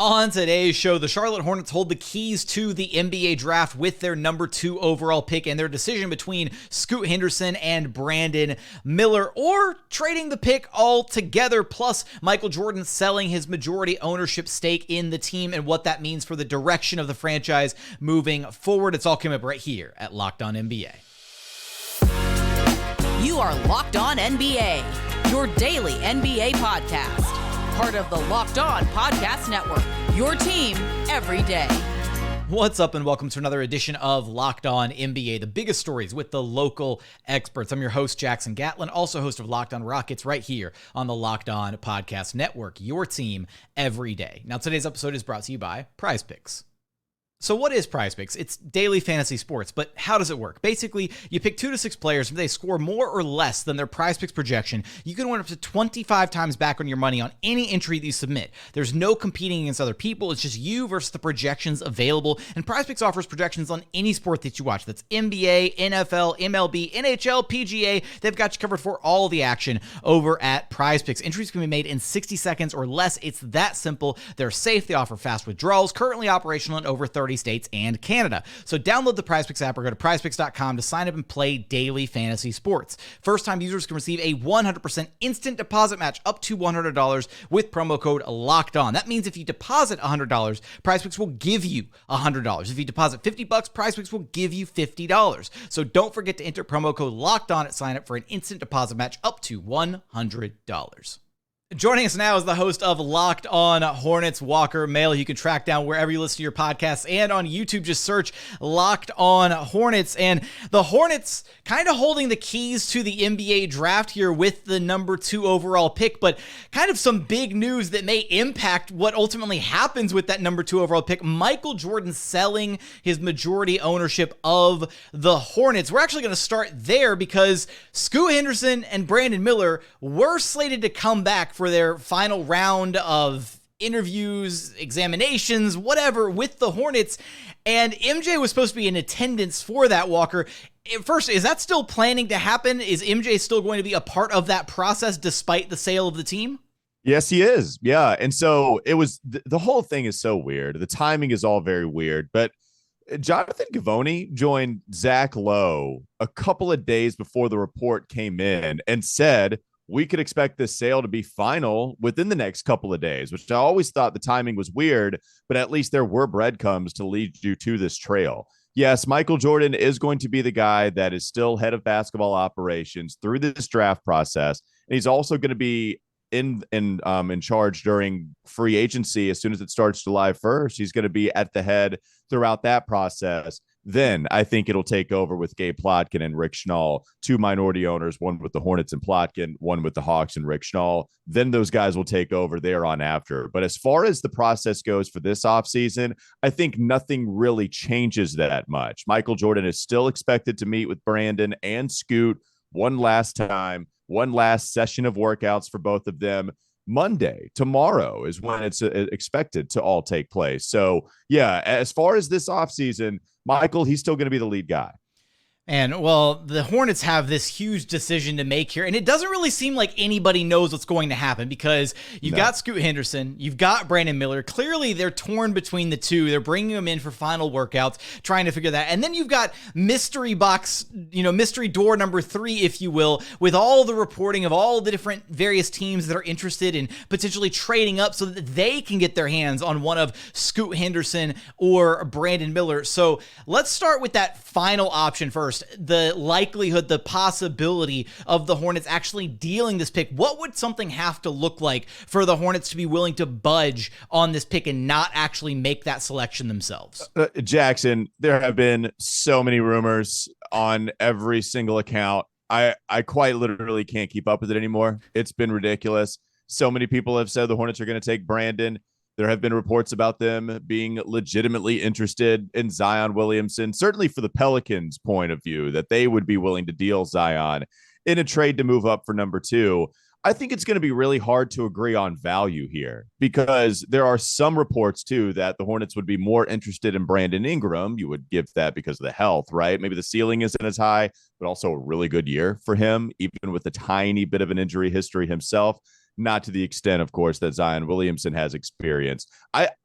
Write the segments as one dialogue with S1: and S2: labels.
S1: On today's show, the Charlotte Hornets hold the keys to the NBA draft with their number 2 overall pick and their decision between Scoot Henderson and Brandon Miller, or trading the pick altogether, plus Michael Jordan selling his majority ownership stake in the team and what that means for the direction of the franchise moving forward. It's all coming up right here at Locked On NBA.
S2: You are Locked On NBA, your daily NBA podcast. Part of the Locked On Podcast Network, your team every day.
S1: What's up and welcome to another edition of Locked On NBA, the biggest stories with the local experts. I'm your host, Jackson Gatlin, also host of Locked On Rockets right here on the Locked On Podcast Network, your team every day. Now, today's episode is brought to you by Prize Picks. So what is Prize Picks? It's daily fantasy sports, but how does it work? Basically, you pick 2 to 6 players. If they score more or less than their Prize Picks projection, you can win up to 25 times back on your money on any entry that you submit. There's no competing against other people. It's just you versus the projections available. And Prize Picks offers projections on any sport that you watch. That's NBA, NFL, MLB, NHL, PGA. They've got you covered for all of the action over at Prize Picks. Entries can be made in 60 seconds or less. It's that simple. They're safe. They offer fast withdrawals, currently operational in over 30 states and Canada. So download the PrizePicks app or go to prizepicks.com to sign up and play daily fantasy sports. First-time users can receive a 100% instant deposit match up to $100 with promo code LOCKEDON. That means if you deposit $100, PrizePicks will give you $100. If you deposit $50, PrizePicks will give you $50. So don't forget to enter promo code LOCKEDON at sign up for an instant deposit match up to $100. Joining us now is the host of Locked On Hornets, Walker Melh. You can track down wherever you listen to your podcasts, and on YouTube, just search Locked On Hornets. And the Hornets kind of holding the keys to the NBA draft here with the number 2 overall pick, but kind of some big news that may impact what ultimately happens with that number 2 overall pick. Michael Jordan selling his majority ownership of the Hornets. We're actually going to start there because Scoot Henderson and Brandon Miller were slated to come back for their final round of interviews, examinations, whatever, with the Hornets. And MJ was supposed to be in attendance for that, Walker. First, is that still planning to happen? Is MJ still going to be a part of that process despite the sale of the team?
S3: Yes, he is. Yeah. And so it was, the whole thing is so weird. The timing is all very weird, but Jonathan Givony joined Zach Lowe a couple of days before the report came in and said, we could expect this sale to be final within the next couple of days, which I always thought the timing was weird, but at least there were breadcrumbs to lead you to this trail. Yes, Michael Jordan is going to be the guy that is still head of basketball operations through this draft process. And he's also going to be in charge during free agency. As soon as it starts July 1st, he's going to be at the head throughout that process. Then I think it'll take over with Gabe Plotkin and Rick Schnall, 2 minority owners, one with the Hornets and Plotkin, one with the Hawks and Rick Schnall. Then those guys will take over there on after. But as far as the process goes for this offseason, I think nothing really changes that much. Michael Jordan is still expected to meet with Brandon and Scoot one last time, one last session of workouts for both of them. Monday, tomorrow, is when it's expected to all take place. So, yeah, as far as this offseason, Michael, he's still going to be the lead guy.
S1: And, well, the Hornets have this huge decision to make here, and it doesn't really seem like anybody knows what's going to happen because you've got Scoot Henderson, you've got Brandon Miller. Clearly, they're torn between the two. They're bringing them in for final workouts, trying to figure that. And then you've got mystery box, mystery door number 3, if you will, with all the reporting of all the different various teams that are interested in potentially trading up so that they can get their hands on one of Scoot Henderson or Brandon Miller. So let's start with that final option first. The likelihood, the possibility of the Hornets actually dealing this pick. What would something have to look like for the Hornets to be willing to budge on this pick and not actually make that selection themselves?
S3: Jackson, there have been so many rumors on every single account. I quite literally can't keep up with it anymore. It's been ridiculous. So many people have said the Hornets are going to take Brandon. There have been reports about them being legitimately interested in Zion Williamson, certainly for the Pelicans' point of view, that they would be willing to deal Zion in a trade to move up for number 2. I think it's going to be really hard to agree on value here because there are some reports, too, that the Hornets would be more interested in Brandon Ingram. You would give that because of the health, right? Maybe the ceiling isn't as high, but also a really good year for him, even with a tiny bit of an injury history himself. not to the extent, of course, that Zion Williamson has experienced.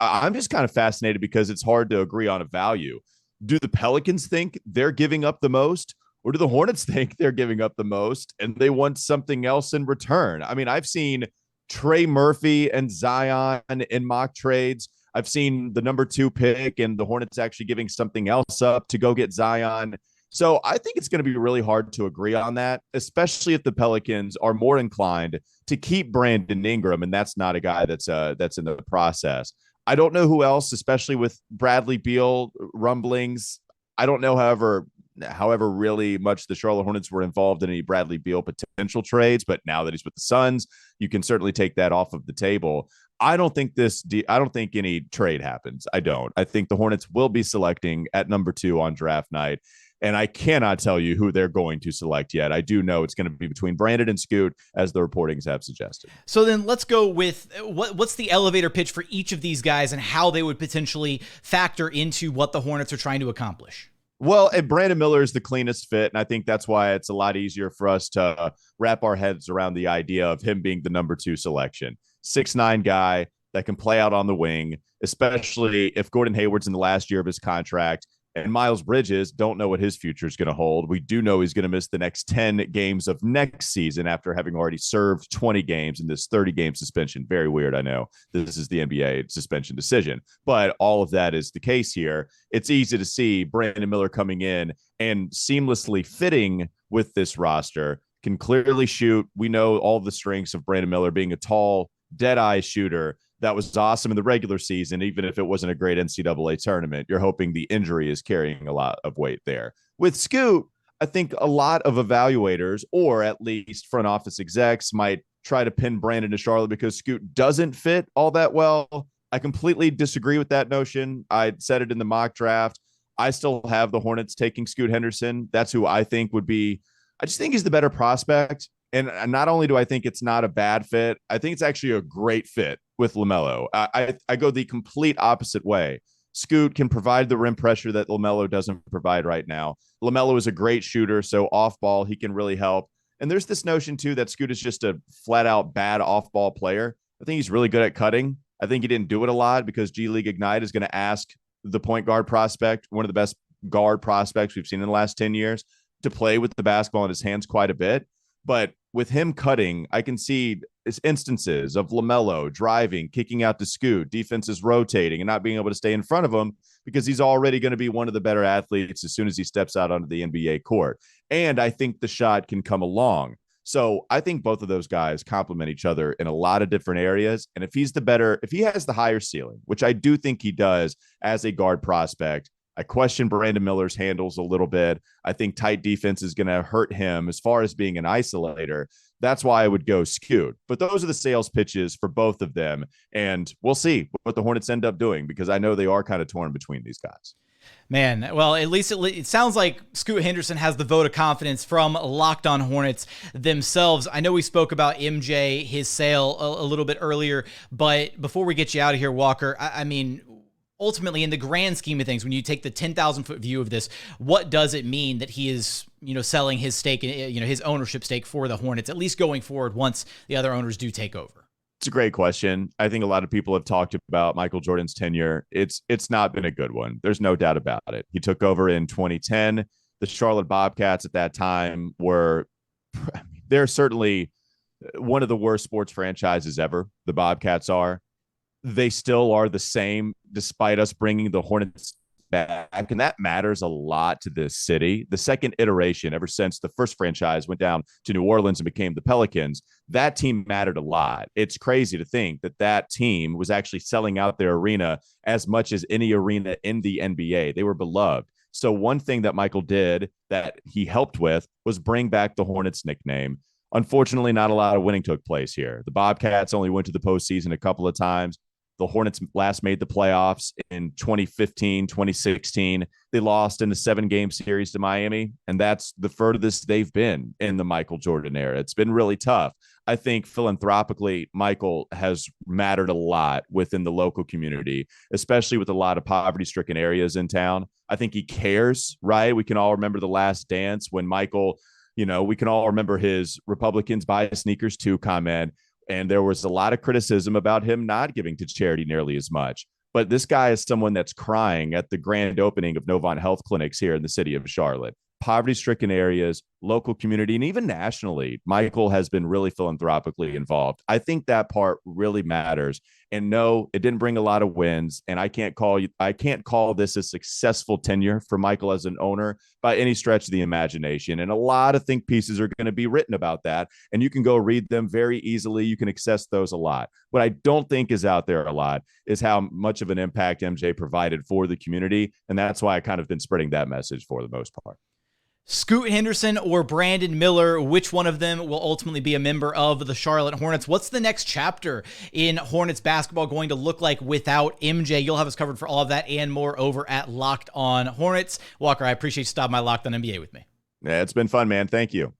S3: I'm just kind of fascinated because it's hard to agree on a value. Do the Pelicans think they're giving up the most, or do the Hornets think they're giving up the most and they want something else in return? I mean, I've seen Trey Murphy and Zion in mock trades. I've seen the number 2 pick and the Hornets actually giving something else up to go get Zion. So I think it's going to be really hard to agree on that, especially if the Pelicans are more inclined to keep Brandon Ingram, and that's not a guy that's in the process. I don't know who else, especially with Bradley Beal rumblings. I don't know, however really much the Charlotte Hornets were involved in any Bradley Beal potential trades, but now that he's with the Suns, you can certainly take that off of the table. I don't think any trade happens. I don't. I think the Hornets will be selecting at number 2 on draft night. And I cannot tell you who they're going to select yet. I do know it's going to be between Brandon and Scoot, as the reportings have suggested.
S1: So then let's go with what's the elevator pitch for each of these guys and how they would potentially factor into what the Hornets are trying to accomplish.
S3: Well, and Brandon Miller is the cleanest fit, and I think that's why it's a lot easier for us to wrap our heads around the idea of him being the number 2 selection. 6'9" guy that can play out on the wing, especially if Gordon Hayward's in the last year of his contract. And Miles Bridges, don't know what his future is going to hold. We do know he's going to miss the next 10 games of next season after having already served 20 games in this 30-game suspension. Very weird, I know. This is the NBA suspension decision. But all of that is the case here. It's easy to see Brandon Miller coming in and seamlessly fitting with this roster, can clearly shoot. We know all the strengths of Brandon Miller being a tall, dead-eye shooter. That was awesome in the regular season, even if it wasn't a great NCAA tournament. You're hoping the injury is carrying a lot of weight there. With Scoot, I think a lot of evaluators, or at least front office execs, might try to pin Brandon to Charlotte because Scoot doesn't fit all that well. I completely disagree with that notion. I said it in the mock draft. I still have the Hornets taking Scoot Henderson. That's who I think would be. I just think he's the better prospect. And not only do I think it's not a bad fit, I think it's actually a great fit with LaMelo. I go the complete opposite way. Scoot can provide the rim pressure that LaMelo doesn't provide right now. LaMelo is a great shooter, so off ball, he can really help. And there's this notion, too, that Scoot is just a flat out bad off ball player. I think he's really good at cutting. I think he didn't do it a lot because G League Ignite is going to ask the point guard prospect, one of the best guard prospects we've seen in the last 10 years, to play with the basketball in his hands quite a bit. But with him cutting, I can see instances of LaMelo driving, kicking out to Scoot, defenses rotating and not being able to stay in front of him because he's already going to be one of the better athletes as soon as he steps out onto the NBA court. And I think the shot can come along. So I think both of those guys complement each other in a lot of different areas. And if he has the higher ceiling, which I do think he does as a guard prospect, I question Brandon Miller's handles a little bit. I think tight defense is going to hurt him as far as being an isolator. That's why I would go Scoot. But those are the sales pitches for both of them. And we'll see what the Hornets end up doing because I know they are kind of torn between these guys.
S1: Man, well, at least it sounds like Scoot Henderson has the vote of confidence from Locked On Hornets themselves. I know we spoke about MJ, his sale a little bit earlier, but before we get you out of here, Walker, I mean, ultimately, in the grand scheme of things, when you take the 10,000-foot view of this, what does it mean that he is, selling his stake, his ownership stake for the Hornets, at least going forward once the other owners do take over?
S3: It's a great question. I think a lot of people have talked about Michael Jordan's tenure. It's not been a good one. There's no doubt about it. He took over in 2010. The Charlotte Bobcats at that time they're certainly one of the worst sports franchises ever. The Bobcats are. They still are the same despite us bringing the Hornets back. And that matters a lot to this city. The second iteration, ever since the first franchise went down to New Orleans and became the Pelicans, that team mattered a lot. It's crazy to think that team was actually selling out their arena as much as any arena in the NBA. They were beloved. So one thing that Michael did that he helped with was bring back the Hornets nickname. Unfortunately, not a lot of winning took place here. The Bobcats only went to the postseason a couple of times. The Hornets last made the playoffs in 2015, 2016. They lost in the 7-game series to Miami, and that's the furthest they've been in the Michael Jordan era. It's been really tough. I think philanthropically, Michael has mattered a lot within the local community, especially with a lot of poverty-stricken areas in town. I think he cares, right? We can all remember The Last Dance when Michael, we can all remember his Republicans buy sneakers too comment. And there was a lot of criticism about him not giving to charity nearly as much. But this guy is someone that's crying at the grand opening of Novant Health Clinics here in the city of Charlotte. Poverty-stricken areas, local community, and even nationally, Michael has been really philanthropically involved. I think that part really matters. And no, it didn't bring a lot of wins. And I can't call this a successful tenure for Michael as an owner by any stretch of the imagination. And a lot of think pieces are going to be written about that. And you can go read them very easily. You can access those a lot. What I don't think is out there a lot is how much of an impact MJ provided for the community. And that's why I kind of been spreading that message for the most part.
S1: Scoot Henderson or Brandon Miller, which one of them will ultimately be a member of the Charlotte Hornets? What's the next chapter in Hornets basketball going to look like without MJ? You'll have us covered for all of that and more over at Locked On Hornets. Walker, I appreciate you stopping by Locked On NBA with me.
S3: Yeah, it's been fun, man. Thank you.